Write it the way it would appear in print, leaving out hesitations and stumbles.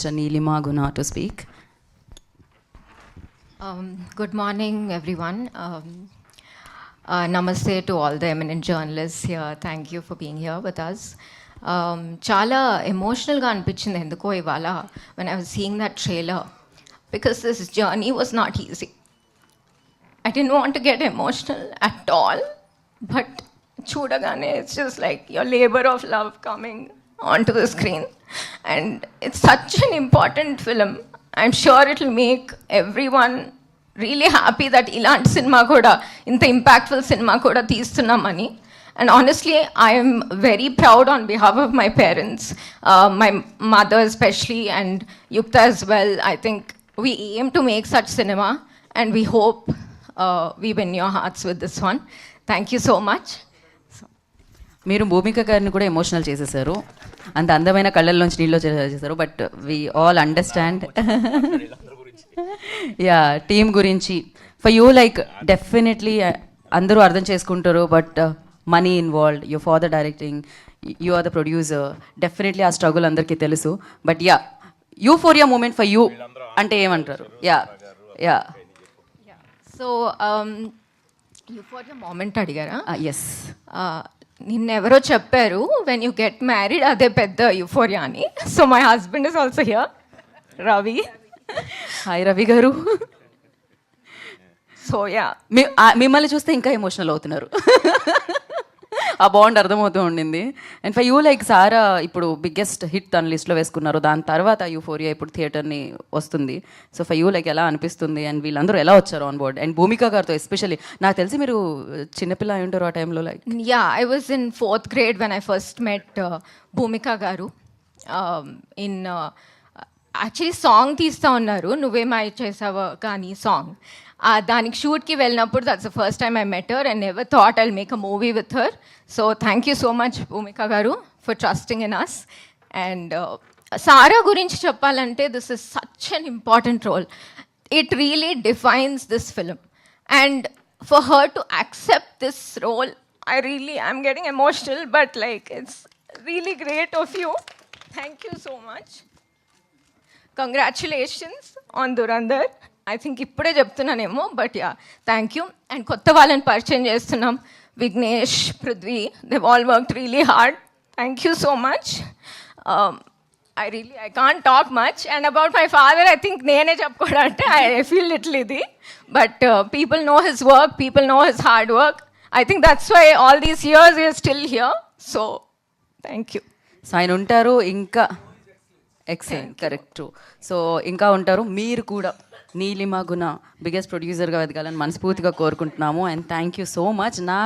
Neelima Guna to speak. Good morning, everyone. Namaste to all the eminent journalists here. Thank you for being here with us. చాలా ఎమోషనల్గా అనిపించింది ఎందుకో ఇవాళ when I was seeing that trailer, because this journey was not easy. I didn't want to get emotional at all, but చూడగానే it's just like your labor of love coming onto the screen, and it's such an important film. I'm sure it'll make everyone really happy that ఇలాంటి cinema కూడా ఇంత impactful cinema కూడా తీస్తున్నామని. And honestly, I am very proud on behalf of my parents, my mother especially, and Yukta as well. I think we aim to make such cinema, and we hope we win your hearts with this one. Thank you so much. మీరు భూమిక గారిని కూడా emotional చేసేసారు, అంత అందమైన కళ్ళల్లోంచి నీళ్ళు చేసేసారు. But we all understand ya team గురించి. ఫర్ యూ లైక్ డెఫినెట్లీ అందరూ అర్థం చేసుకుంటారు, but money involved, you for the directing, you are the producer, definitely ఆ స్ట్రగుల్ అందరికీ తెలుసు. But ya euphoria moment for you అంటే ఏమంటారు? Ya ya so euphoria moment అడిగారా? ఎస్. నిన్నెవరో చెప్పారు వెన్ యూ గెట్ మ్యారీడ్ అదే పెద్ద యూఫోరియా అని. So my husband is also here, Ravi. Hi Ravi గారు. సో యా మిమ్మల్ని చూస్తే ఇంకా ఎమోషనల్ అవుతున్నారు. ఆ బాండ్ అర్థమవుతూ ఉండింది. అండ్ ఫర్ యూ లైక్ సారా ఇప్పుడు బిగ్గెస్ట్ హిట్ తన లిస్ట్లో వేసుకున్నారు, దాని తర్వాత యూఫోరియా ఇప్పుడు థియేటర్ని వస్తుంది. సో ఫర్ యూ లైక్ ఎలా అనిపిస్తుంది, అండ్ వీళ్ళందరూ ఎలా వచ్చారు ఆన్ బోర్డ్? అండ్ భూమిక గారితో ఎస్పెషల్లీ నాకు తెలిసి మీరు చిన్నపిల్ల అయి ఉంటారు ఆ టైంలో. Like yeah I was in 4th grade when I first met భూమిక గారు. ఇన్ యాక్చువల్లీ సాంగ్ తీస్తూ ఉన్నారు, నువ్వేమై చేసావో కానీ సాంగ్. దానికి షూట్కి వెళ్ళినప్పుడు that's the first time I met her and never thought I'll make a movie with her. So thank you so much Bhumika garu for trusting in us. And Sara గురించి చెప్పాలంటే this is such an important role. It really defines this film, and for her to accept this role I'm getting emotional, but like it's really great of you. Thank you so much. Congratulations on Dhurandhar. I think ఇప్పుడే చెప్తున్నానేమో, but yeah thank you. And కొత్త వాళ్ళని పరిచయం చేస్తున్నాం, Vignesh, Prithvi. They all worked really hard. Thank you so much. I can't talk much. And about my father, I think నేనే చెప్పుకోవడంటే I feel little ఇది, but people know his work, people know his hard work. I think that's why all these years we are still here. So thank you. So ఆయన ఉంటారు ఇంకా. Excellent, correct. So ఇంకా ఉంటారు. మీరు కూడా నీలిమ గుణ biggest ప్రొడ్యూసర్గా ఎదగాలని మనస్ఫూర్తిగా కోరుకుంటున్నాము. And thank you so much. నా